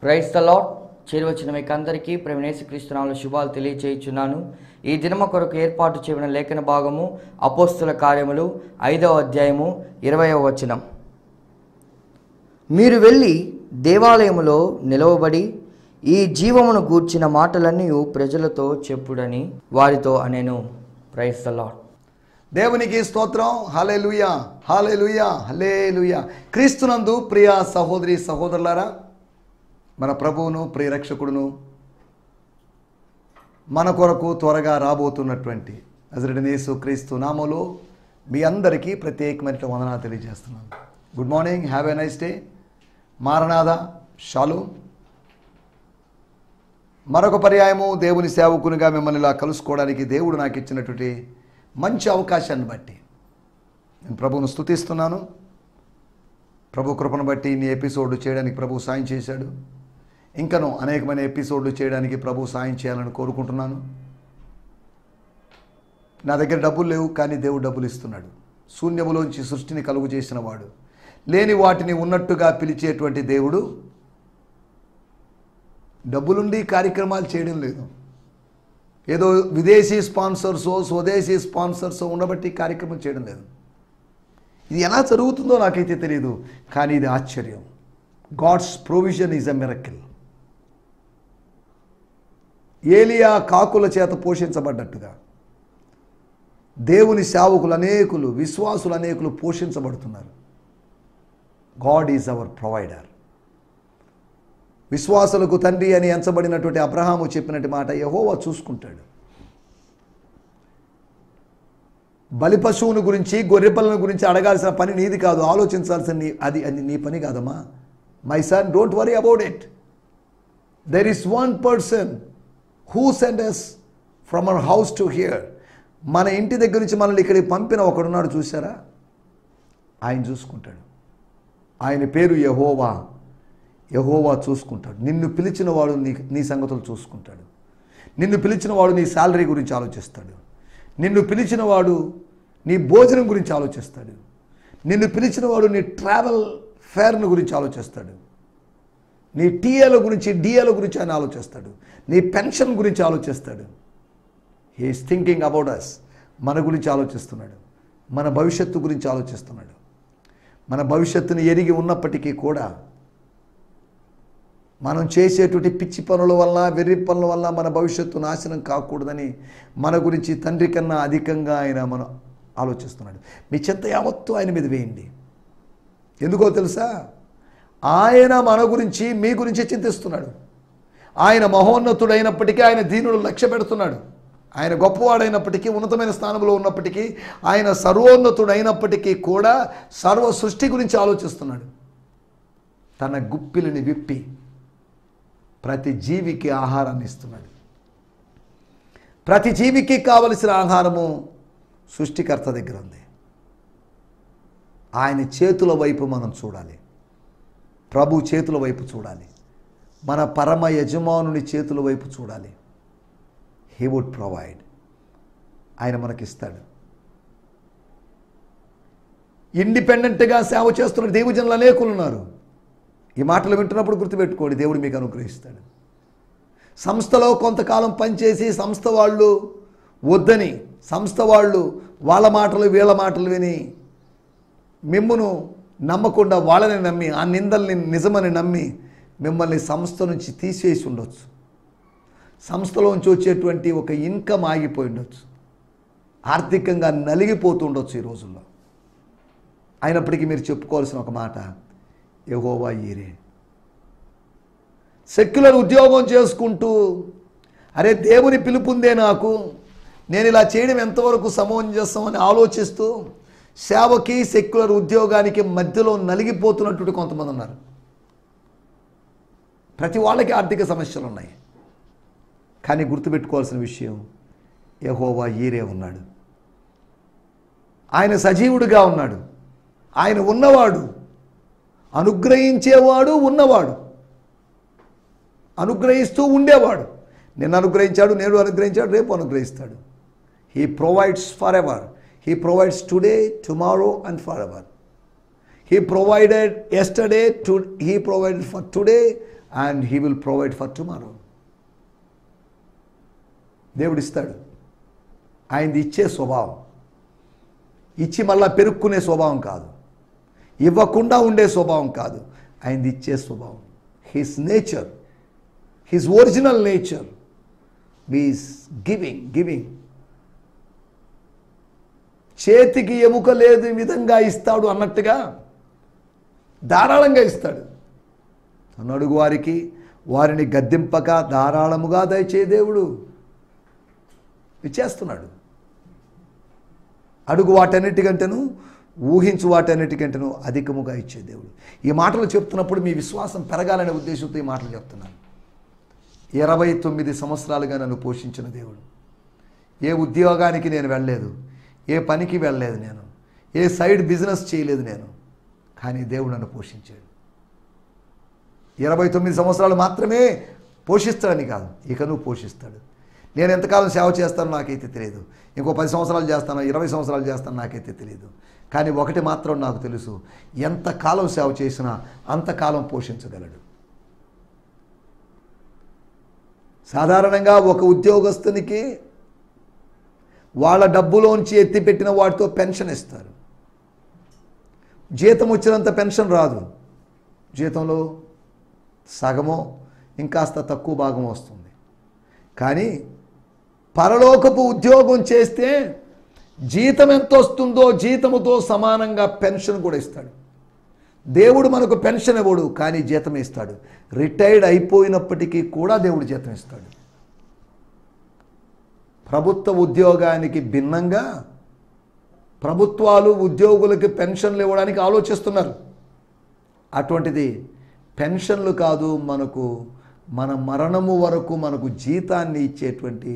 Praise the lord. చేరువచ్చిన మీకు అందరికీ ప్రభువైన యేసుక్రీస్తు నామములో శుభాలు తెలియజేయుచున్నాను. ఈ దినము కొరకు ఏర్పాటు చేయబడిన లేఖన భాగము అపోస్తల కార్యములు 5వ అధ్యాయము 20వ వచనం. మీరు వెళ్ళి దేవాలయములో నిలవబడి ఈ జీవమును గూర్చిన మాటలన్నీ ప్రజలతో చెప్పుడని వారితో అనెను. Praise the lord. దేవునికి స్తోత్రం. హల్లెలూయా, హల్లెలూయా, హల్లెలూయా. క్రీస్తునందు ప్రియ సహోదరి సహోదరులారా, మన ప్రభువును ప్రియరక్షకుడును మన కొరకు త్వరగా రాబోతున్నటువంటి నజరేయుడైన యేసుక్రీస్తు నామములో మీ అందరికీ ప్రత్యేకమైన వందనాలు తెలియజేస్తున్నాను. Good morning, have a nice day. మారనాథా, షాలోమ్. మరొక పర్యాయము దేవుని సేవకునిగా మిమ్మల్ని ఇలా కలుసుకోవడానికి దేవుడు నాకు ఇచ్చినటువంటి మంచి అవకాశాన్ని బట్టి నేను ప్రభువును స్తుతిస్తున్నాను. ప్రభు కృపను బట్టి ఇన్ని ఎపిసోడ్లు చేయడానికి ప్రభు సాయం చేశాడు. ఇంకనూ అనేకమైన ఎపిసోడ్లు చేయడానికి ప్రభు సాయం చేయాలని కోరుకుంటున్నాను. నా దగ్గర డబ్బులు లేవు, కానీ దేవుడు డబ్బులు ఇస్తున్నాడు. శూన్యములోంచి సృష్టిని కలుగు చేసిన వాడు, లేని వాటిని ఉన్నట్టుగా పిలిచేటువంటి దేవుడు డబ్బులుండి కార్యక్రమాలు చేయడం లేదు. ఏదో విదేశీ స్పాన్సర్సో స్వదేశీ స్పాన్సర్సో ఉండబట్టి కార్యక్రమం చేయడం లేదు. ఇది ఎలా జరుగుతుందో నాకైతే తెలియదు, కానీ ఇది ఆశ్చర్యం. God's provision is a miracle. ఏలియా కాకుల చేత పోషించబడ్డట్టుగా దేవుని సేవకులు అనేకులు, విశ్వాసులు అనేకులు పోషించబడుతున్నారు. God is our provider. విశ్వాసులకు తండ్రి అని ఎంచబడినటువంటి అబ్రహాము చెప్పినట్టు మాట యెహోవా చూసుకుంటాడు. బలి పశువుని గురించి, గొర్రెపిల్లని గురించి అడగాల్సిన పని నీది కాదు, ఆలోచించాల్సిన అది నీ పని కాదమ్మా. My son, don't worry about it. There is one person who send us from our house to hear. మన ఇంటి దగ్గర నుంచి మనల్ని ఇక్కడికి పంపిన ఒకడున్నాడు, చూసారా? ఆయన చూసుకుంటాడు. ఆయన పేరు యెహోవా. యెహోవా చూసుకుంటాడు. నిన్ను పిలిచిన వాడు నీ సంగతులు చూసుకుంటాడు. నిన్ను పిలిచిన వాడు నీ శాలరీ గురించి ఆలోచిస్తాడు. నిన్ను పిలిచిన వాడు నీ భోజనం గురించి ఆలోచిస్తాడు. నిన్ను పిలిచిన వాడు నీ ట్రావెల్ ఫేర్ను గురించి ఆలోచిస్తాడు. నీ టీఏల గురించి, డిఏల గురించి ఆయన ఆలోచిస్తాడు. నీ పెన్షన్ గురించి ఆలోచిస్తాడు. He is thinking about us. మన గురించి ఆలోచిస్తున్నాడు. మన భవిష్యత్తు గురించి ఆలోచిస్తున్నాడు. మన భవిష్యత్తుని ఎరిగి ఉన్నప్పటికీ కూడా మనం చేసేటువంటి పిచ్చి పనుల వల్ల, వెర్రి పనుల వల్ల మన భవిష్యత్తు నాశనం కాకూడదని మన గురించి తండ్రి కన్నా అధికంగా ఆయన మనం ఆలోచిస్తున్నాడు. మీ చింత యావత్తు ఆయన మీద వేయండి. ఎందుకో తెలుసా? ఆయన మన గురించి, మీ గురించి చింతిస్తున్నాడు. ఆయన మహోన్నతుడైనప్పటికీ ఆయన దీనుడు లక్ష్య పెడుతున్నాడు. ఆయన గొప్పవాడైనప్పటికీ, ఉన్నతమైన స్థానంలో ఉన్నప్పటికీ, ఆయన సర్వోన్నతుడైనప్పటికీ కూడా సర్వ సృష్టి గురించి ఆలోచిస్తున్నాడు. తన గుప్పిలిని విప్పి ప్రతి జీవికి ఆహారాన్ని ఇస్తున్నాడు. ప్రతి జీవికి కావలసిన ఆహారము సృష్టికర్త దగ్గర ఉంది. ఆయన చేతుల వైపు మనం చూడాలి. ప్రభు చేతుల వైపు చూడాలి. మన పరమ యజమానుని చేతుల వైపు చూడాలి. He would provide. ఆయన మనకిస్తాడు. ఇండిపెండెంట్గా సేవ చేస్తున్న దేవుజనులు అనేకులు ఉన్నారు. ఈ మాటలు వింటున్నప్పుడు గుర్తుపెట్టుకోండి, దేవుడు మీకు అనుగ్రహిస్తాడు. సంస్థలో కొంతకాలం పనిచేసి సంస్థ వాళ్ళు వద్దని, సంస్థ వాళ్ళు వాళ్ళ మాటలు వీళ్ళ మాటలు విని మిమ్మును నమ్మకుండా వాళ్ళని నమ్మి, ఆ నిందల్ని నిజమని నమ్మి మిమ్మల్ని సంస్థ నుంచి తీసేసి ఉండొచ్చు. సంస్థలోంచి వచ్చేటువంటి ఒక ఇన్కమ్ ఆగిపోయి ఉండొచ్చు. ఆర్థికంగా నలిగిపోతూ ఉండొచ్చు ఈ రోజుల్లో. అయినప్పటికీ మీరు చెప్పుకోవాల్సిన ఒక మాట, యెహోవా ఈరే. సెక్యులర్ ఉద్యోగం చేసుకుంటూ, అరే దేవుని పిలుపుందే నాకు, నేను ఇలా చేయడం ఎంతవరకు సమంజసం అని ఆలోచిస్తూ సేవకి, సెక్యులర్ ఉద్యోగానికి మధ్యలో నలిగిపోతున్నట్టు కొంతమంది ఉన్నారు. ప్రతి వాళ్ళకి ఆర్థిక సమస్యలు ఉన్నాయి. కానీ గుర్తుపెట్టుకోవాల్సిన విషయం, యెహోవా ఈరే ఉన్నాడు. ఆయన సజీవుడిగా ఉన్నాడు. ఆయన ఉన్నవాడు, అనుగ్రహించేవాడు, ఉన్నవాడు, అనుగ్రహిస్తూ ఉండేవాడు. నిన్ను అనుగ్రహించాడు, నేడు అనుగ్రహించాడు, రేపు అనుగ్రహిస్తాడు. He provides for ever. He provides today, tomorrow and forever. He provided yesterday, He provided for today and he will provide for tomorrow. దేవుడు ఇస్తాడు. ఆయనది ఇచ్చే స్వభావం, ఇచ్చి మళ్ళా పెరుక్కునే స్వభావం కాదు, ఇవ్వకుండా ఉండే స్వభావం కాదు, ఆయనది ఇచ్చే స్వభావం. His nature, his original nature is giving. చేతికి ఎముక లేదు విధంగా ఇస్తాడు అన్నట్టుగా ధారాళంగా ఇస్తాడు. తను అడుగు వారికి వారిని గద్దింపక ధారాళముగా దయచే దేవుడు ఇచ్చేస్తున్నాడు. అడుగు వాటన్నిటికంటేను, ఊహించు వాటన్నిటికంటేను అధికముగా ఇచ్చే దేవుడు. ఈ మాటలు చెప్తున్నప్పుడు మీ విశ్వాసం పెరగాలనే ఉద్దేశంతో ఈ మాటలు చెప్తున్నాను. 29 సంవత్సరాలుగా నన్ను పోషించిన దేవుడు. ఏ ఉద్యోగానికి నేను వెళ్ళలేదు, ఏ పనికి వెళ్ళలేదు, నేను ఏ సైడ్ బిజినెస్ చేయలేదు నేను, కానీ దేవుడు నన్ను పోషించాడు. 29 సంవత్సరాలు మాత్రమే పోషిస్తాడని కాదు, ఇక నువ్వు పోషిస్తాడు. నేను ఎంతకాలం సేవ చేస్తానో నాకైతే తెలియదు, ఇంకో 10 సంవత్సరాలు చేస్తానో 20 సంవత్సరాలు చేస్తానో నాకైతే తెలియదు. కానీ ఒకటి మాత్రం నాకు తెలుసు, ఎంతకాలం సేవ చేసినా అంతకాలం పోషించగలడు. సాధారణంగా ఒక ఉద్యోగస్తునికి వాళ్ళ డబ్బులోంచి ఎత్తిపెట్టిన వాటితో పెన్షన్ ఇస్తారు. జీతం వచ్చినంత పెన్షన్ రాదు, జీతంలో సగమో ఇంకాస్త తక్కువ భాగం వస్తుంది. కానీ పరలోకపు ఉద్యోగం చేస్తే జీతం ఎంత వస్తుందో జీతముతో సమానంగా పెన్షన్ కూడా ఇస్తాడు. దేవుడు మనకు పెన్షన్ ఇవ్వడు, కానీ జీతం ఇస్తాడు. రిటైర్డ్ అయిపోయినప్పటికీ కూడా దేవుడు జీతం ఇస్తాడు. ప్రభుత్వ ఉద్యోగానికి భిన్నంగా ప్రభుత్వాలు ఉద్యోగులకి పెన్షన్లు ఇవ్వడానికి ఆలోచిస్తున్నారు. అటువంటిది పెన్షన్లు కాదు, మనకు మన మరణము వరకు మనకు జీతాన్ని ఇచ్చేటువంటి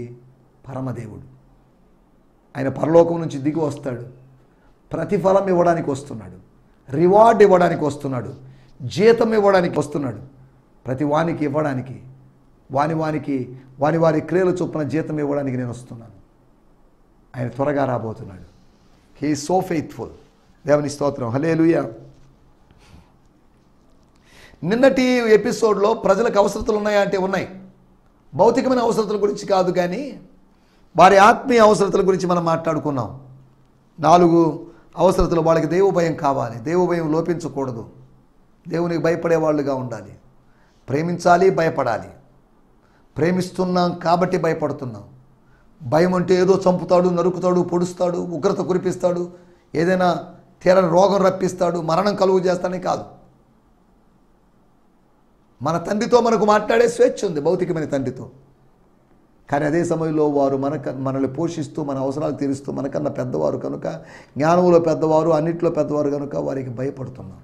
పరమదేవుడు. ఆయన పరలోకం నుంచి దిగి వస్తాడు, ప్రతిఫలం ఇవ్వడానికి వస్తున్నాడు, రివార్డ్ ఇవ్వడానికి వస్తున్నాడు, జీతం ఇవ్వడానికి వస్తున్నాడు. ప్రతి వానికి ఇవ్వడానికి, వారి క్రియల చొప్పున జీతం ఇవ్వడానికి నేను వస్తున్నాను. ఆయన త్వరగా రాబోతున్నాడు. He is so faithful. దేవుని స్తోత్రం, హల్లెలూయా. నిన్నటి ఎపిసోడ్లో ప్రజలకు అవసరతలు ఉన్నాయా అంటే ఉన్నాయి. భౌతికమైన అవసరతల గురించి కాదు, కానీ వారి ఆత్మీయ అవసరతల గురించి మనం మాట్లాడుకున్నాం. 4 అవసరతలు. వాళ్ళకి దేవు భయం కావాలి, దేవు భయం లోపించకూడదు, దేవునికి భయపడే వాళ్ళుగా ఉండాలి, ప్రేమించాలి, భయపడాలి. ప్రేమిస్తున్నాం కాబట్టి భయపడుతున్నాం. భయం అంటే ఏదో చంపుతాడు, నరుకుతాడు, పొడుస్తాడు, ఉగ్రత కురిపిస్తాడు, ఏదైనా తీరని రోగం రప్పిస్తాడు, మరణం కలుగు చేస్తాడని కాదు. మన తండ్రితో మనకు మాట్లాడే స్వేచ్ఛ ఉంది, భౌతికమైన తండ్రితో. కానీ అదే సమయంలో వారు మనల్ని పోషిస్తూ మన అవసరాలు తీరుస్తూ మనకన్నా పెద్దవారు కనుక, జ్ఞానంలో పెద్దవారు, అన్నిట్లో పెద్దవారు కనుక వారికి భయపడుతున్నాం.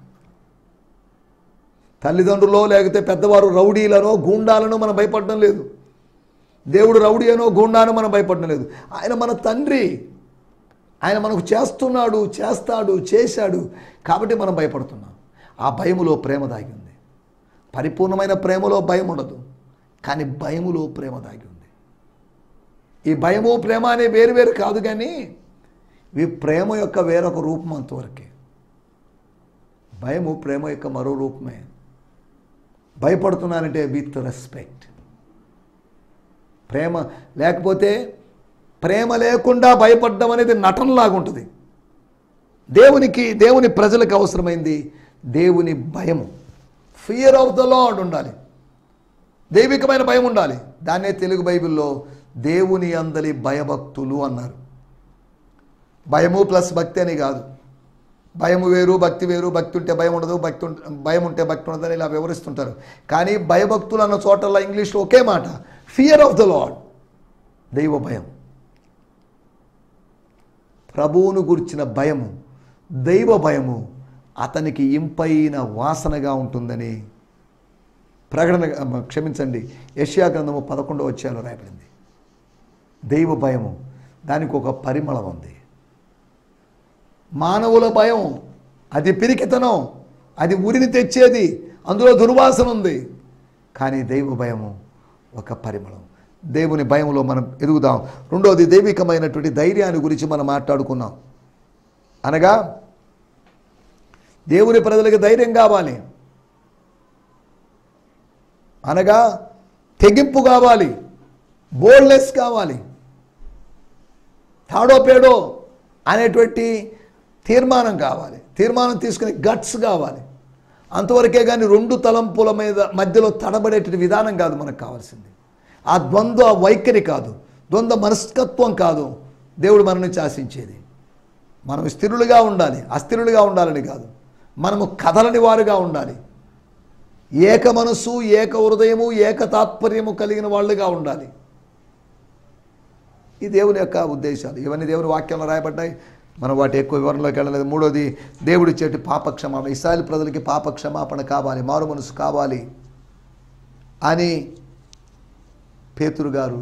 తల్లిదండ్రులో లేకపోతే పెద్దవారు రౌడీలనో గూండాలనో మనం భయపడడం లేదు. దేవుడు రౌడీ అనో గూండానో మనం భయపడడం లేదు. ఆయన మన తండ్రి, ఆయన మనకు చేస్తున్నాడు, చేస్తాడు, చేశాడు కాబట్టి మనం భయపడుతున్నాం. ఆ భయములో ప్రేమ దాగి ఉంది. పరిపూర్ణమైన ప్రేమలో భయం ఉండదు, కానీ భయములో ప్రేమ దాగి ఉంది. ఈ భయము ప్రేమ అనే వేరు కాదు, కానీ ఇవి ప్రేమ యొక్క వేరొక రూపం అంతవరకే. భయము ప్రేమ యొక్క మరో రూపమే. భయపడుతున్నానంటే విత్ రెస్పెక్ట్. ప్రేమ లేకపోతే, ప్రేమ లేకుండా భయపడడం అనేది నటనలాగా ఉంటుంది. దేవుని ప్రజలకు అవసరమైంది దేవుని భయము. ఫియర్ ఆఫ్ ద లార్డ్ ఉండాలి, దైవికమైన భయం ఉండాలి. దాన్నే తెలుగు బైబిల్లో దేవుని అందలి భయభక్తులు అన్నారు. భయము ప్లస్ భక్తి అని కాదు. భయము వేరు, భక్తి వేరు. భక్తి ఉంటే భయం ఉండదు, భయం ఉంటే భక్తి ఉండదని ఇలా వివరిస్తుంటారు. కానీ భయభక్తులు అన్న చోటల్లో ఇంగ్లీష్లో ఒకే మాట, ఫియర్ ఆఫ్ ద లార్డ్, దైవ భయం. ప్రభువును గురించిన భయము, దైవ భయము అతనికి ఇంపైన వాసనగా ఉంటుందని యెషయా గ్రంథము 11వ అధ్యాయంలో రాయబడింది. దైవ భయము, దానికి ఒక పరిమళం ఉంది. మానవుల భయం అది పిరికితనం, అది ఉరిని తెచ్చేది, అందులో దుర్వాసన ఉంది. కానీ దైవ భయము ఒక పరిమళం. దేవుని భయంలో మనం ఎదుగుదాం. రెండోది, దైవికమైనటువంటి ధైర్యాన్ని గురించి మనం మాట్లాడుకున్నాం. అనగా దేవుని ప్రజలకు ధైర్యం కావాలి. అనగా తెగింపు కావాలి, బోల్డ్నెస్ కావాలి, తాడో పేడో అనేటువంటి తీర్మానం కావాలి, తీర్మానం తీసుకునే గట్స్ కావాలి. అంతవరకే కానీ రెండు తలంపుల మధ్యలో తడబడేటువంటి విధానం కాదు మనకు కావాల్సింది. ఆ ద్వంద్వ వైఖరి కాదు, ద్వంద్వ మనస్తత్వం కాదు దేవుడు మన నుంచి ఆశించేది. మనం స్థిరులుగా ఉండాలి, అస్థిరులుగా ఉండాలని కాదు. మనము కదలని వారుగా ఉండాలి. ఏక మనసు, ఏక హృదయము, ఏక తాత్పర్యము కలిగిన వాళ్ళుగా ఉండాలి. ఈ దేవుని యొక్క ఉద్దేశాలు ఇవన్నీ దేవుని వాక్యంలో రాయబడ్డాయి. మనం వాటి ఎక్కువ వివరణలోకి వెళ్ళలేదు. మూడోది, దేవుడిచ్చేటి పాపక్షమాపణ. ఇశ్రాయేలు ప్రజలకి పాపక్షమాపణ కావాలి, మారు మనసు కావాలి అని పేతురు గారు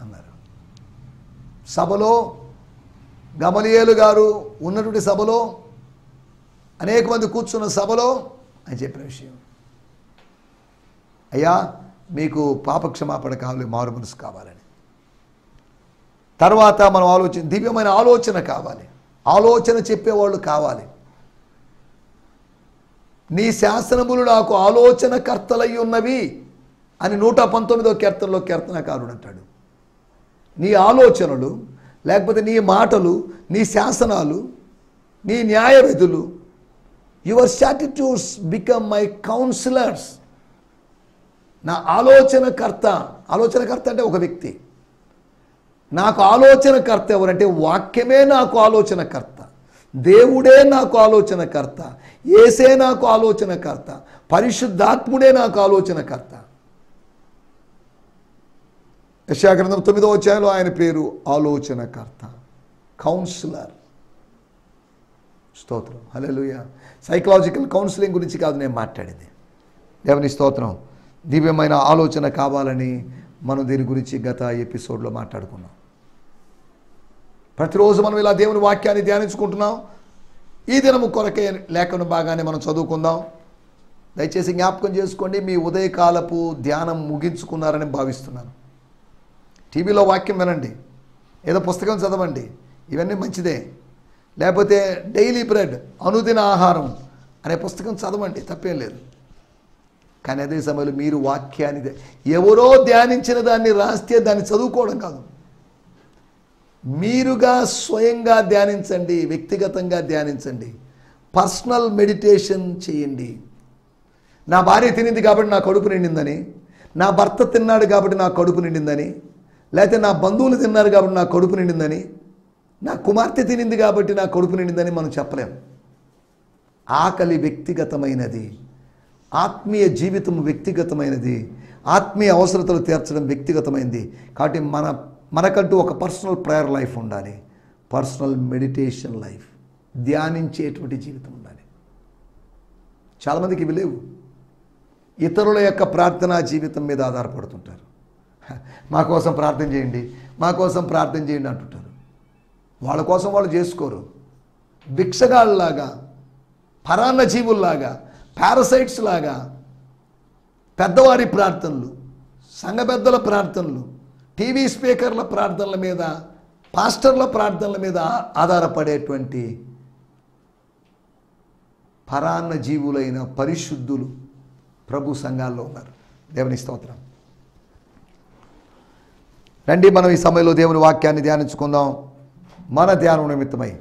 అన్నారు. సభలో గమలీయేలు గారు ఉన్నటువంటి సభలో, అనేక మంది కూర్చున్న సభలో ఆయన చెప్పిన విషయం, అయ్యా మీకు పాపక్షమాపణ కావాలి, మారు మనసు కావాలని. తర్వాత మనం దివ్యమైన ఆలోచన కావాలి, ఆలోచన చెప్పేవాళ్ళు కావాలి. నీ శాసనములు నాకు ఆలోచన కర్తలై ఉన్నవి అని 119వ కీర్తనలో కీర్తనకారుడు అంటాడు. నీ ఆలోచనలు, లేకపోతే నీ మాటలు, నీ శాసనాలు, నీ న్యాయ విధులు, your statutes become my counsellors. నా ఆలోచనకర్త. ఆలోచనకర్త అంటే ఒక వ్యక్తి. నాకు ఆలోచనకర్త ఎవరంటే వాక్యమే నాకు ఆలోచనకర్త, దేవుడే నాకు ఆలోచనకర్త, యేసే నాకు ఆలోచనకర్త, పరిశుద్ధాత్ముడే నాకు ఆలోచనకర్త. యెషయా గ్రంథం 9వ అధ్యాయంలో ఆయన పేరు ఆలోచనకర్త, కౌన్సిలర్. స్తోత్రం, హల్లెలూయా. సైకలాజికల్ కౌన్సిలింగ్ గురించి కాదు నేను మాట్లాడింది. దేవుని స్తోత్రం. దివ్యమైన ఆలోచన కావాలని మనం దీని గురించి గత ఎపిసోడ్లో మాట్లాడుకున్నాం. ప్రతిరోజు మనం ఇలా దేవుని వాక్యాన్ని ధ్యానించుకుంటున్నాం. ఈ దినము కొరకే లేఖన భాగాన్ని మనం చదువుకుందాం. దయచేసి జ్ఞాపకం చేసుకోండి, మీ ఉదయకాలపు ధ్యానం ముగించుకున్నారని భావిస్తున్నాను. టీవీలో వాక్యం వినండి, ఏదో పుస్తకం చదవండి, ఇవన్నీ మంచిదే. లేకపోతే డైలీ బ్రెడ్, అనుదిన ఆహారం అనే పుస్తకం చదవండి, తప్పేం లేదు. కానీ అదే సమయంలో మీరు వాక్యాన్ని ఎవరో ధ్యానించిన దాన్ని రాస్తే దాన్ని చదువుకోవడం కాదు, మీరుగా స్వయంగా ధ్యానించండి, వ్యక్తిగతంగా ధ్యానించండి, పర్సనల్ మెడిటేషన్ చేయండి. నా భార్య తినింది కాబట్టి నా కడుపు నిండిందని, నా భర్త తిన్నాడు కాబట్టి నా కడుపు నిండిందని, లేకపోతే నా బంధువులు తిన్నారు కాబట్టి నా కడుపు నిండిందని, నా కుమార్తె తినింది కాబట్టి నా కడుపు నిండిందని మనం చెప్పలేం. ఆకలి వ్యక్తిగతమైనది, ఆత్మీయ జీవితం వ్యక్తిగతమైనది, ఆత్మీయ అవసరతలు తీర్చడం వ్యక్తిగతమైనది. కాబట్టి మనకంటూ ఒక పర్సనల్ ప్రేయర్ లైఫ్ ఉండాలి, పర్సనల్ మెడిటేషన్ లైఫ్, ధ్యానించేటువంటి జీవితం ఉండాలి. చాలామందికి ఇవి లేవు. ఇతరుల యొక్క ప్రార్థనా జీవితం మీద ఆధారపడుతుంటారు. మా కోసం ప్రార్థన చేయండి, మా కోసం ప్రార్థన చేయండి అంటుంటారు. వాళ్ళ కోసం వాళ్ళు చేసుకోరు. భిక్షగాళ్ళలాగా, పరాన్న జీవుల్లాగా, పారసైట్స్ లాగా పెద్దవారి ప్రార్థనలు, సంఘ పెద్దల ప్రార్థనలు, టీవీ స్పీకర్ల ప్రార్థనల మీద, పాస్టర్ల ప్రార్థనల మీద ఆధారపడేటువంటి పరాన్న జీవులైన పరిశుద్ధులు ప్రభు సంఘాల్లో ఉన్నారు. దేవుని స్తోత్రం. రండి మనం ఈ సమయంలో దేవుని వాక్యాన్ని ధ్యానించుకుందాం. మన ధ్యానం నిమిత్తమై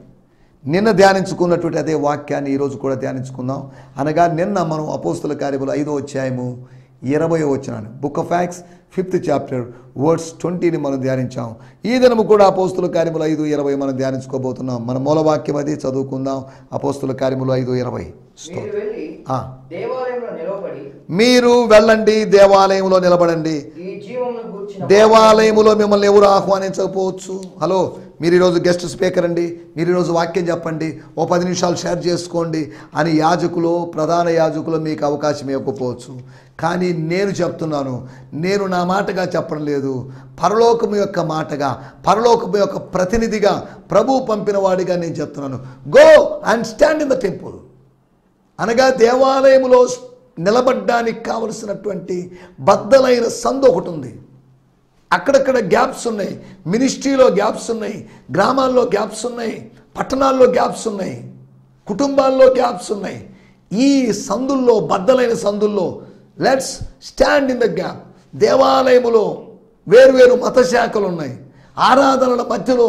నిన్న ధ్యానించుకున్నటువంటి అదే వాక్యాన్ని ఈరోజు కూడా ధ్యానించుకుందాం. అనగా నిన్న మనం అపోస్తుల కార్యములు 5వ అధ్యాయము 20వ వచనాన్ని, book of Acts 5th chapter words 20ని మనం ధ్యానించాం. ఈ దినము కూడా అపోస్తుల కార్యములు 5:20 మనం ధ్యానించుకోబోతున్నాం. మన మూలవాక్యం అది చదువుకుందాం. అపోస్తుల కార్యములు 5:20. మీరు వెళ్ళండి, దేవాలయంలో నిలబడండి. దేవాలయములో మిమ్మల్ని ఎవరు ఆహ్వానించకపోవచ్చు. హలో, మీరు ఈరోజు గెస్ట్ స్పీకర్ అండి, మీరు ఈరోజు వాక్యం చెప్పండి, ఓ 10 నిమిషాలు షేర్ చేసుకోండి అని యాజకులు, ప్రధాన యాజకులు మీకు అవకాశం ఇవ్వకపోవచ్చు. కానీ నేను చెప్తున్నాను, నేను నా మాటగా చెప్పడం లేదు, పరలోకము యొక్క మాటగా, పరలోకము యొక్క ప్రతినిధిగా, ప్రభు పంపిన వాడిగా నేను చెప్తున్నాను. Go and stand in the temple. అనగా దేవాలయములో నిలబడ్డానికి కావలసినటువంటి బద్దలైన సందు ఒకటి ఉంది. అక్కడక్కడ గ్యాప్స్ ఉన్నాయి, మినిస్ట్రీలో గ్యాప్స్ ఉన్నాయి, గ్రామాల్లో గ్యాప్స్ ఉన్నాయి, పట్టణాల్లో గ్యాప్స్ ఉన్నాయి, కుటుంబాల్లో గ్యాప్స్ ఉన్నాయి. ఈ సందుల్లో, బద్దలైన సందుల్లో let's stand in the gap. దేవాలయములో వేరువేరు మత శాఖలు ఉన్నాయి, ఆరాధనల మధ్యలో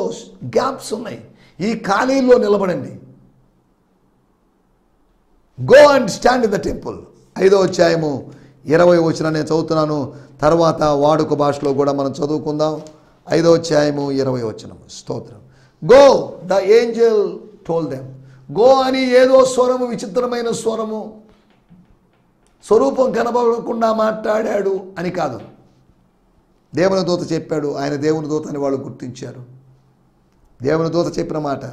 గ్యాప్స్ ఉన్నాయి. ఈ ఖాళీల్లో నిలబడండి. Go and stand in the temple. 5వ అధ్యాయము 20వ వచనం నేను చదువుతున్నాను. తర్వాత వాడుక భాషలో కూడా మనం చదువుకుందాం. 5వ అధ్యాయము 20వ వచనం. స్తోత్రం. Go, the Angel told them. Go అని ఏదో స్వరము, విచిత్రమైన స్వరము, స్వరూపం కనబడకుండా మాట్లాడాడు అని కాదు. దేవుని దూత చెప్పాడు, ఆయన దేవుని దూత అని వాళ్ళు గుర్తించారు. దేవుని దూత చెప్పిన మాట,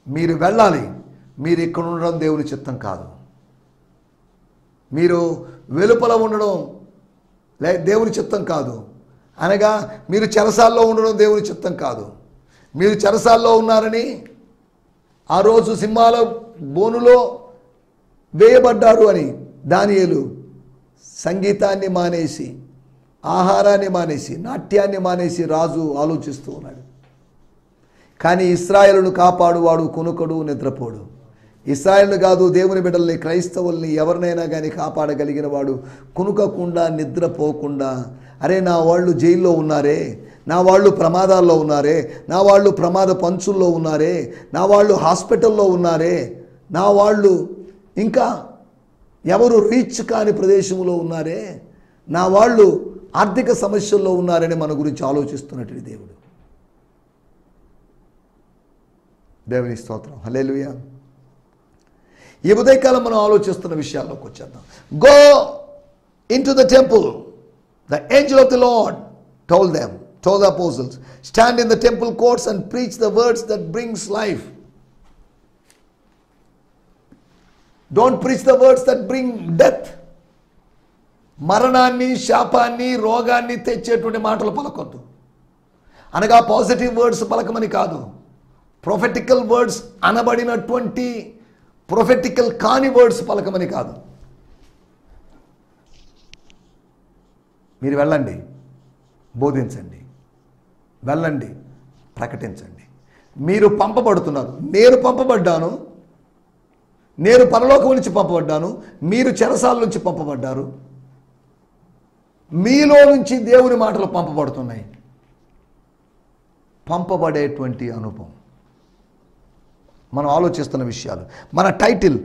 మీరు వెళ్ళాలి, మీరు ఇక్కడ ఉండడం దేవుని చిత్తం కాదు. మీరు వెలుపల ఉండడం దేవుని చిత్తం కాదు. అనగా మీరు చెరసాల్లో ఉండడం దేవుని చిత్తం కాదు. మీరు చెరసాల్లో ఉన్నారని ఆ రోజు సింహాల బోనులో వేయబడ్డారు అని దానియేలు సంగీతాన్ని మానేసి, ఆహారాన్ని మానేసి, నాట్యాన్ని మానేసి రాజు ఆలోచిస్తూ ఉన్నాడు. కానీ ఇశ్రాయేలును కాపాడువాడు కునుకడు, నిద్రపోడు. ఇశ్రాయేలును కాదు, దేవుని బిడ్డల్ని, క్రైస్తవుల్ని ఎవరినైనా కానీ కాపాడగలిగిన వాడు కునుకకుండా, నిద్రపోకుండా, అరే నా వాళ్ళు జైల్లో ఉన్నారే, నా వాళ్ళు ప్రమాదాల్లో ఉన్నారే, నా వాళ్ళు ప్రమాద పంచుల్లో ఉన్నారే, నా వాళ్ళు హాస్పిటల్లో ఉన్నారే, నా వాళ్ళు ఇంకా ఎవరు రీచ్ కాని ప్రదేశంలో ఉన్నారే, నా వాళ్ళు ఆర్థిక సమస్యల్లో ఉన్నారని మన గురించి ఆలోచిస్తున్నట్టు దేవుడు. దేవుని స్తోత్రం. హల్లెలూయా. ఈ ఉదయకాలం మనం ఆలోచిస్తున్న విషయాల్లోకి వచ్చేద్దాం. Go in to the temple. The Angel of the lord told the apostles, stand in the temple courts and preach the words that brings life. Don't preach the words that bring death. మరణాన్ని, శాపాన్ని, రోగాన్ని తెచ్చేటువంటి మాటలు పలకొద్దు. అనగా positive words పలకమని కాదు, prophetical words అనబడినటువంటి prophetical కాని words పలకమని కాదు. మీరు వెళ్ళండి, బోధించండి, వెళ్ళండి, ప్రకటించండి. మీరు పంపబడుతున్నారు. నేను పంపబడ్డాను, నేను పరలోకం నుంచి పంపబడ్డాను, మీరు చెరసాల నుంచి పంపబడ్డారు. మీలో నుంచి దేవుని మాటలు పంపబడుతున్నాయి. పంపబడేటువంటి అనుభవం మనం ఆలోచిస్తున్న విషయాలు. మన టైటిల్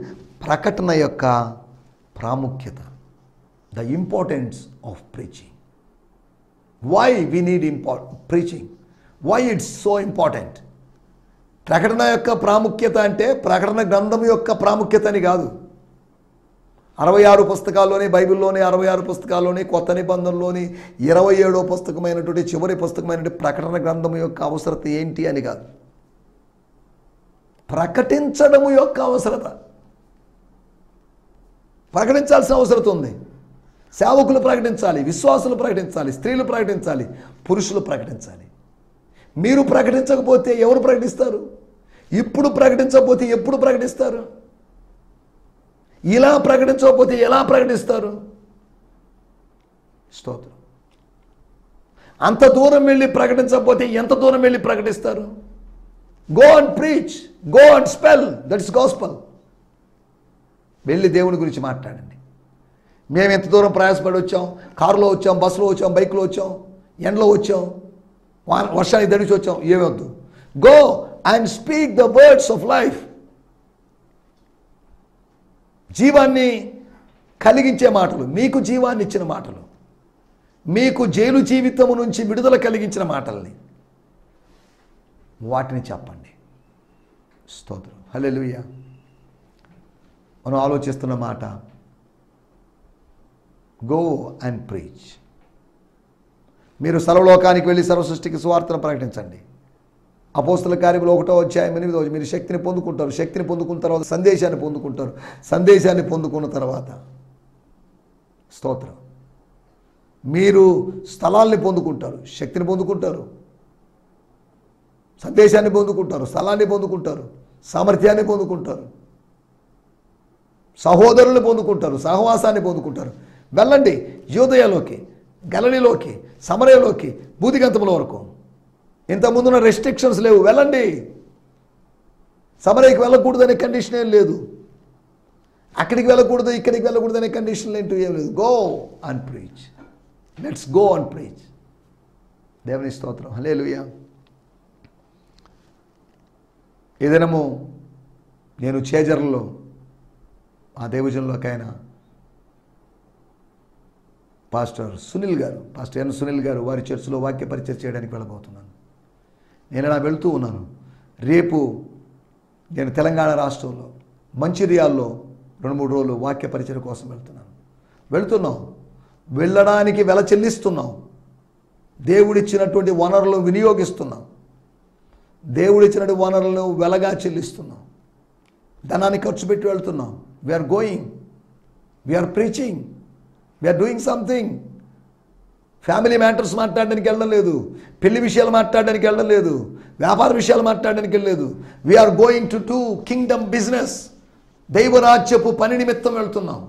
ప్రకటన యొక్క ప్రాముఖ్యత, the importance of preaching. Why we need preaching, why it's so important. ప్రకటన యొక్క ప్రాముఖ్యత అంటే ప్రకటన గ్రంథం యొక్క ప్రాముఖ్యత అని కాదు. 66 పుస్తకాల్లోని, బైబిల్లోని 66 పుస్తకాల్లోని, కొత్త నిబంధనలోని 27వ పుస్తకమైనటువంటి చివరి పుస్తకమైనటువంటి ప్రకటన గ్రంథం యొక్క అవసరత ఏంటి అని కాదు, ప్రకటించడము యొక్క అవసరత. ప్రకటించాల్సిన అవసరత ఉంది. సేవకులు ప్రకటించాలి, విశ్వాసులు ప్రకటించాలి, స్త్రీలు ప్రకటించాలి, పురుషులు ప్రకటించాలి. మీరు ప్రకటించకపోతే ఎవరు ప్రకటిస్తారు? ఇప్పుడు ప్రకటించకపోతే ఎప్పుడు ప్రకటిస్తారు? ఇలా ప్రకటించకపోతే ఎలా ప్రకటిస్తారు? స్తోత్రం. అంత దూరం వెళ్ళి ప్రకటించకపోతే ఎంత దూరం వెళ్ళి ప్రకటిస్తారు? Go and preach, go and spell, that is gospel. వెళ్ళి దేవుని గురించి మాట్లాడండి. మేము ఎంత దూరం ప్రయాసపడి వచ్చాం, కారులో వచ్చాం, బస్సులో వచ్చాం, బైక్లో వచ్చాం, ఎండలో వచ్చాం, వర్షానికి దడిచి వచ్చాం, ఏమొద్దు. Go and speak the words of life. జీవాన్ని కలిగించే మాటలు, మీకు జీవాన్ని ఇచ్చిన మాటలు, మీకు జైలు జీవితము నుంచి విడుదల కలిగించిన మాటల్ని, వాటిని చెప్పండి. స్తోత్రం. హల్లెలూయా. మనం ఆలోచిస్తున్న మాట, గో అండ్ ప్రీచ్. మీరు సర్వలోకానికి వెళ్ళి సర్వ సృష్టికి సువార్తను ప్రకటించండి. అపోస్తల కార్యములు 1వ అధ్యాయం 8వ వచనం. మీరు శక్తిని పొందుకుంటారు, శక్తిని పొందుకున్న తర్వాత సందేశాన్ని పొందుకుంటారు, సందేశాన్ని పొందుకున్న తర్వాత స్తోత్రం మీరు స్థలాల్ని పొందుకుంటారు, శక్తిని పొందుకుంటారు, సందేశాన్ని పొందుకుంటారు, స్థలాన్ని పొందుకుంటారు, సామర్థ్యాన్ని పొందుకుంటారు, సహోదరులు పొందుకుంటారు, సహవాసాన్ని పొందుకుంటారు. వెళ్ళండి యూదయలోకి, గలిలయలోకి, సమరయలోకి, భూదిగంతముల వరకు. ఇంతకుముందున్న రెస్ట్రిక్షన్స్ లేవు. వెళ్ళండి. సమరయకి వెళ్ళకూడదనే కండిషన్ ఏం లేదు. అక్కడికి వెళ్ళకూడదు ఇక్కడికి వెళ్ళకూడదు అనే కండిషన్లు ఏంటో ఏం లేదు. Go and preach. Let's go and preach. దేవుని స్తోత్రం. హల్లెలూయా. ఈ దినము నేను చేజర్లలో ఆ దేవజనంలోకి ఆయన పాస్టర్ ఎన్ సునీల్ గారు వారి చర్చిలో వాక్య పరిచయం చేయడానికి వెళ్ళబోతున్నాను. నేను అలా వెళ్తూ ఉన్నాను. రేపు నేను తెలంగాణ రాష్ట్రంలో మంచిర్యాల్లో 2-3 రోజులు వాక్య పరిచయం కోసం వెళ్తున్నాం. వెళ్ళడానికి వెల చెల్లిస్తున్నాం. దేవుడిచ్చినటువంటి వనరులు వినియోగిస్తున్నాం. దేవుడిచ్చినటువంటి వనరులను వెలగా చెల్లిస్తున్నాం. ధనాన్ని ఖర్చు పెట్టి వెళ్తున్నాం. We are going, we are preaching, we are doing something. Family matters మాట్లాడడానికి వెళ్ళడం లేదు, పెళ్లి విషయాలు మాట్లాడడానికి వెళ్ళడం లేదు, వ్యాపార విషయాలు మాట్లాడడానికి వెళ్ళలేదు. We're going to do kingdom business. దైవరాజ్యపు పని నిమిత్తం వెళ్తున్నాం.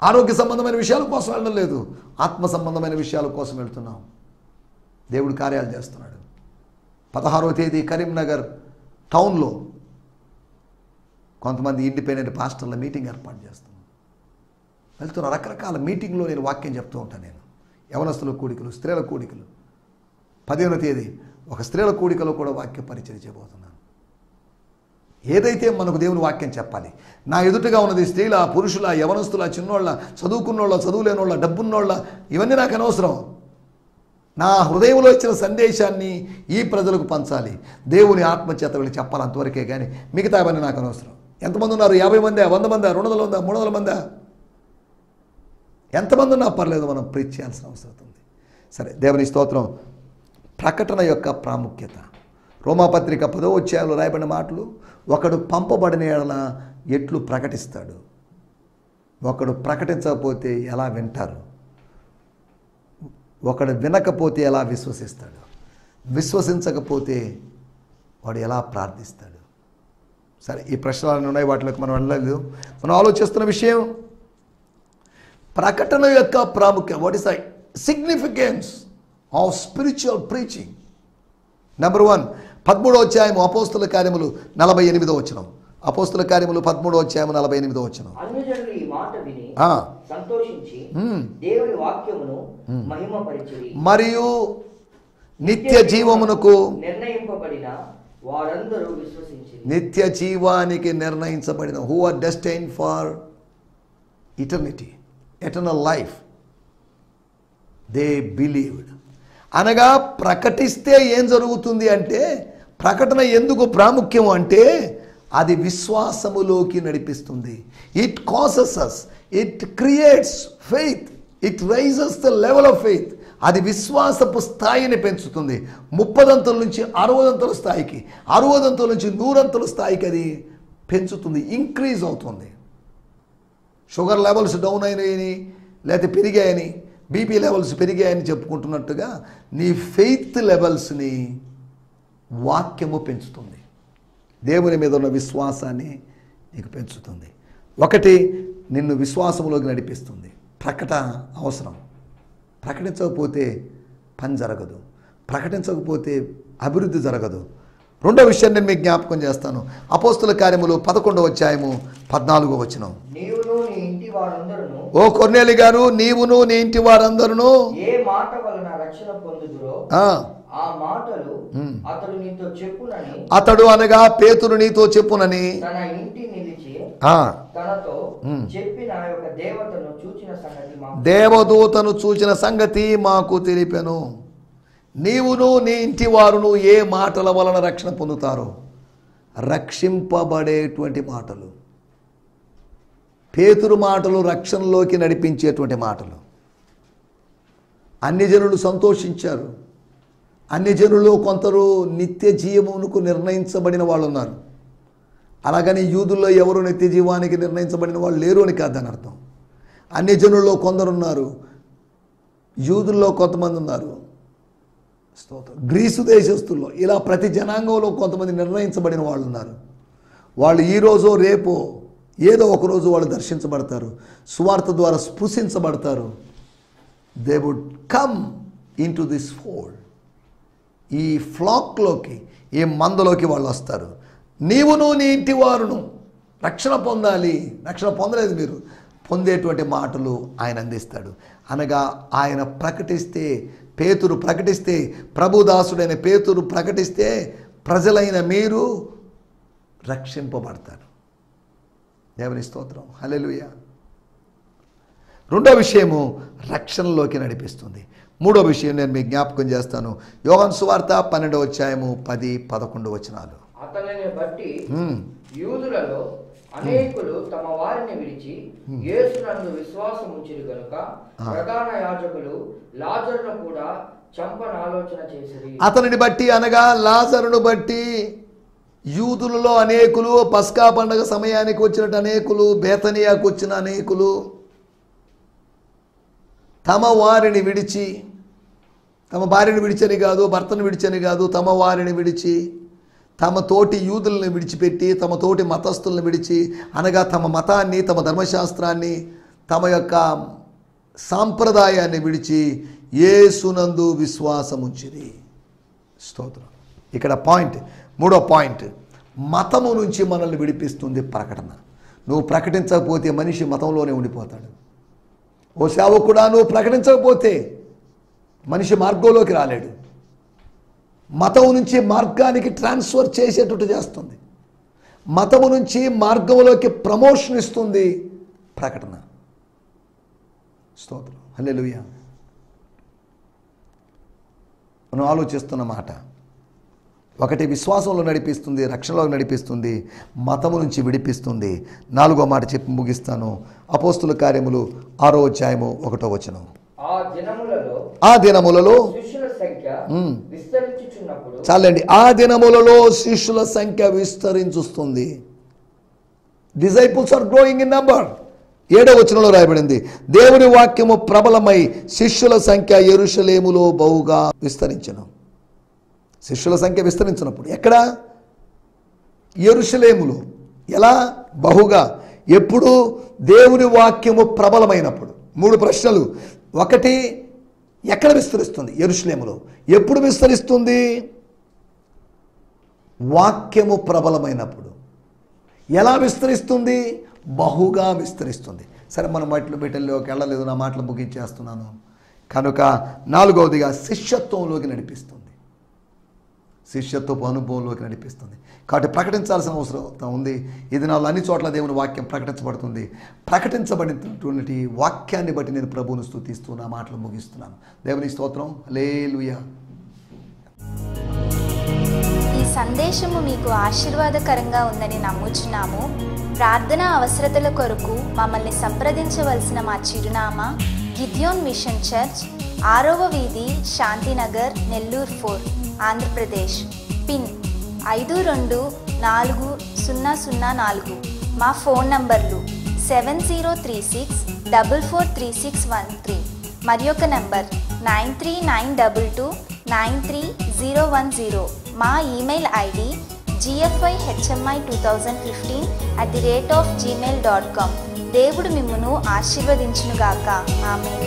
ఆరోగ్య సంబంధమైన విషయాల కోసం వెళ్ళడం లేదు, ఆత్మ సంబంధమైన విషయాల కోసం వెళ్తున్నాం. దేవుడు కార్యాలు చేస్తున్నాడు. 16వ తేదీ కరీంనగర్ టౌన్లో కొంతమంది ఇండిపెండెంట్ పాస్టర్ల మీటింగ్ ఏర్పాటు చేస్తున్నాం. వెళ్తున్న రకరకాల మీటింగ్లో నేను వాక్యం చెప్తూ ఉంటాను. నేను యవనస్తుల కూడికలు, స్త్రీల కూడికలు. 15వ తేదీ ఒక స్త్రీల కూడికలో కూడా వాక్య పరిచయం చేయబోతున్నాను. ఏదైతే మనకు దేవుని వాక్యం చెప్పాలి. నా ఎదుటగా ఉన్నది స్త్రీల, పురుషుల, యవనస్తుల, చిన్నోళ్ళ, చదువుకున్నోళ్ళ, చదువులేనోళ్ళ, డబ్బున్నోళ్ళ, ఇవన్నీ నాకు అనవసరం. నా హృదయంలో ఇచ్చిన సందేశాన్ని ఈ ప్రజలకు పంచాలి. దేవుని ఆత్మచేత వెళ్ళి చెప్పాలి, అంతవరకే. కానీ మిగతా అవన్నీ నాకు అనవసరం. ఎంతమంది ఉన్నారు? 50 మందా, 100 మందా, 200 మందా, 300 మందా? ఎంతమంది ఉన్నా పర్లేదు, మనం ప్రీచ్ చేయాల్సిన అవసరం ఉంది. సరే, దేవుని స్తోత్రం. ప్రకటన యొక్క ప్రాముఖ్యత. రోమాపత్రిక 10వ అధ్యాయంలో రాయబడిన మాటలు. ఒకడు పంపబడిన ఎడల ఎట్లు ప్రకటిస్తాడు, ఒకడు ప్రకటించకపోతే ఎలా వింటారు, ఒకడు వినకపోతే ఎలా విశ్వసిస్తాడు, విశ్వసించకపోతే వాడు ఎలా ప్రార్థిస్తాడు. సరే, ఈ ప్రశ్నలు ఉన్నాయి, వాటిలోకి మనం వెళ్ళలేదు. మనం ఆలోచిస్తున్న విషయం ప్రకటన యొక్క ప్రాముఖ్యత. What is the significance of spiritual preaching. Number 1, 13వ అధ్యాయం అపోస్తుల కార్యములు 48వ వచనం. అపోస్తుల కార్యములు 13వ అధ్యాయం 48వ వచనం. అన్యజనులు ఈ మాట విని సంతోషించి దేవుని వాక్యమును మహిమపరిచిరి. మరియు నిత్య జీవమునకు నిర్ణయింపబడిన వారందరూ విశ్వసించిరి. నిత్య జీవానికి నిర్ణయించబడిన, who are destined for eternity, eternal life, they believed. అనగా ప్రకటిస్తే ఏం జరుగుతుంది అంటే, ప్రకటన ఎందుకు ప్రాముఖ్యం అంటే అది విశ్వాసములోకి నడిపిస్తుంది. It causes us, it creates faith, it raises the level of faith. అది విశ్వాసపు స్థాయిని పెంచుతుంది. 30 అంతల నుంచి 60 అంతల స్థాయికి, 60 అంతల నుంచి 100 అంతల స్థాయికి అది పెంచుతుంది, ఇంక్రీజ్ అవుతుంది. షుగర్ లెవెల్స్ డౌన్ అయినాయని లేకపోతే పెరిగాయని, బీపీ లెవెల్స్ పెరిగాయని చెప్పుకుంటున్నట్టుగా నీ ఫెయిత్ లెవెల్స్ని వాక్యము పెంచుతుంది. దేవుని మీద ఉన్న విశ్వాసాన్ని నీకు పెంచుతుంది. ఒకటి, నిన్ను విశ్వాసంలోకి నడిపిస్తుంది. ప్రకటన అవసరం. ప్రకటించకపోతే పని జరగదు, ప్రకటించకపోతే అభివృద్ధి జరగదు. రెండో విషయం నేను మీకు జ్ఞాపకం చేస్తాను. అపోస్తుల కార్యములు 11వ అధ్యాయము 14వ వచనం. నీవును నీ ఇంటి వారందరూ, ఓ కొర్నేలి గారు, నీవును నీ ఇంటి వారందరూ ఏ మాట వలన రక్షణ పొందుదురో ఆ మాటలు అతడు నీతో చెప్పునని, అతడు అనగా పేతురు నీతో చెప్పునని తన ఇంటి నిలిచి తనతో చెప్పిన యొక్క దేవతను చూచిన సంగతి, దేవదూతను చూచిన సంగతి మాకు తెలిపెను. నీవును నీ ఇంటి వారును ఏ మాటల వలన రక్షణ పొందుతారో, రక్షింపబడేటువంటి మాటలు. పేతురు మాటలు రక్షణలోకి నడిపించేటువంటి మాటలు. అన్ని జనులు సంతోషించారు. అన్ని జనులు కొందరు నిత్య జీవమునకు నిర్ణయించబడిన వాళ్ళు ఉన్నారు. అలాగని యూదుల్లో ఎవరు నిత్య జీవానికి నిర్ణయించబడిన వాళ్ళు లేరు అని కాదని అర్థం. అన్ని జనుల్లో కొందరున్నారు, యూదుల్లో కొంతమంది ఉన్నారు, గ్రీసు దేశస్తుల్లో, ఇలా ప్రతి జనాంగంలో కొంతమంది నిర్ణయించబడిన వాళ్ళు ఉన్నారు. వాళ్ళు ఈరోజు రేపో ఏదో ఒకరోజు వాళ్ళు దర్శించబడతారు, సువార్త ద్వారా స్పృశించబడతారు. They would come in to this fold. ఈ ఫ్లాక్లోకి, ఈ మందలోకి వాళ్ళు వస్తారు. నీవును నీ ఇంటి వారును రక్షణ పొందాలి. రక్షణ పొందలేదు మీరు, పొందేటువంటి మాటలు ఆయన అందిస్తాడు. అనగా ఆయన ప్రకటిస్తే, పేతురు ప్రకటిస్తే, ప్రభుదాసుడైన పేతురు ప్రకటిస్తే ప్రజలైన మీరు రక్షింపబడతారు. దేవుని స్తోత్రం, హల్లెలూయా. రెండో విషయము రక్షణలోకి నడిపిస్తుంది. మూడో విషయం నేను మీకు జ్ఞాపకం చేస్తాను. యోహాను సువార్త 12వ అధ్యాయము 10-11 వచనాలు. అతనిని బట్టి యూదులలో అనేకులు తమ వారిని విడిచి యేసునందు విశ్వాసం ఉంచిరి గనుక ప్రధాన యాజకులు లాజరును కూడా చంపన ఆలోచన చేసిరి. అతనిని బట్టి అనగా లాజరును బట్టి యూదులలో అనేకులు, పస్కా పండగ సమయానికి వచ్చినట్టు అనేకులు, బేతనియాకు వచ్చిన అనేకులు తమ వారిని విడిచి, తమ భార్యను విడిచని కాదు, భర్తను విడిచని కాదు, తమ వారిని విడిచి, తమ తోటి యూదులను విడిచిపెట్టి, తమ తోటి మతస్థులను విడిచి, అనగా తమ మతాన్ని, తమ ధర్మశాస్త్రాన్ని, తమ యొక్క సాంప్రదాయాన్ని విడిచి యేసునందు విశ్వాసం ఉంచిరి. స్తోత్రం. ఇక్కడ పాయింట్, మూడో పాయింట్, మతము నుంచి మనల్ని విడిపిస్తుంది ప్రకటన. నువ్వు ప్రకటించకపోతే మనిషి మతంలోనే ఉండిపోతాడు. ఓ సేవకుడా, నువ్వు ప్రకటించకపోతే మనిషి మార్గంలోకి రాలేడు. మతం నుంచి మార్గానికి ట్రాన్స్ఫర్ చేసేటట్టు చేస్తుంది. మతము నుంచి మార్గంలోకి ప్రమోషన్ ఇస్తుంది ప్రకటన. స్తోత్రం, హల్లెలూయా. మనం ఆలోచిస్తున్న మాట ఒకటి, విశ్వాసంలో నడిపిస్తుంది, రక్షణలో నడిపిస్తుంది, మతము నుంచి విడిపిస్తుంది. నాలుగో మాట చెప్పి ముగిస్తాను. అపోస్తుల కార్యములు 6వ అధ్యాయము 1వ వచనం. ఆ దినములలో శిష్యుల సంఖ్య విస్తరించుచున్నప్పుడు, చాలండి, ఆ దినములలో శిష్యుల సంఖ్య విస్తరించుస్తుంది. Disciples are growing in number. 7వ వచనంలో రాయబడింది, దేవుని వాక్యము ప్రబలమై శిష్యుల సంఖ్య యెరూషలేములో బహుగా విస్తరించెను. శిష్యుల సంఖ్య విస్తరించినప్పుడు ఎక్కడ? యెరూషలేములో. ఎలా? బహుగా. ఎప్పుడు? దేవుని వాక్యము ప్రబలమైనప్పుడు. 3 ప్రశ్నలు. ఒకటి, ఎక్కడ విస్తరిస్తుంది? యెరూషలేములో. ఎప్పుడు విస్తరిస్తుంది? వాక్యము ప్రబలమైనప్పుడు. ఎలా విస్తరిస్తుంది? బహుగా విస్తరిస్తుంది. సరే, మనం వీటిల్లోకి వెళ్ళలేదు, నా మాటలు ముగించేస్తున్నాను. కనుక 4వదిగా శిష్యత్వంలోకి నడిపిస్తుంది. శిష్యత్వపు అనుభవంలోకి నడిపిస్తుంది. కాబట్టి ప్రకటించాల్సిన అవసరం ఉంది. ఇది నాలో అన్ని చోట్ల దేవుని వాక్యం ప్రకటించబడుతుంది. ప్రకటించబడినటువంటి వాక్యాన్ని బట్టి నేను ప్రభువును స్తుతిస్తూ నా మాటలు ముగిస్తున్నాను. దేవుని స్తోత్రం, హల్లెలూయా. ఈ సందేశము మీకు ఆశీర్వాదకరంగా ఉందని నమ్ముచున్నాము. ప్రార్థన అవసరతల కొరకు మమ్మల్ని సంప్రదించవలసిన మా చిరునామా గిద్యోన్ మిషన్ చర్చ్, 6వ వీధి, శాంతినగర్, నెల్లూరు 4, ఆంధ్రప్రదేశ్. పిన్ 524004. మా ఫోన్ నంబర్లు 7036443613. మరి యొక్క నంబర్ 9392293010. మా ఈమెయిల్ ఐడి gfihmi2015@gmail.com. దేవుడు మిమ్మును ఆశీర్వదించునుగాక. ఆమేన్.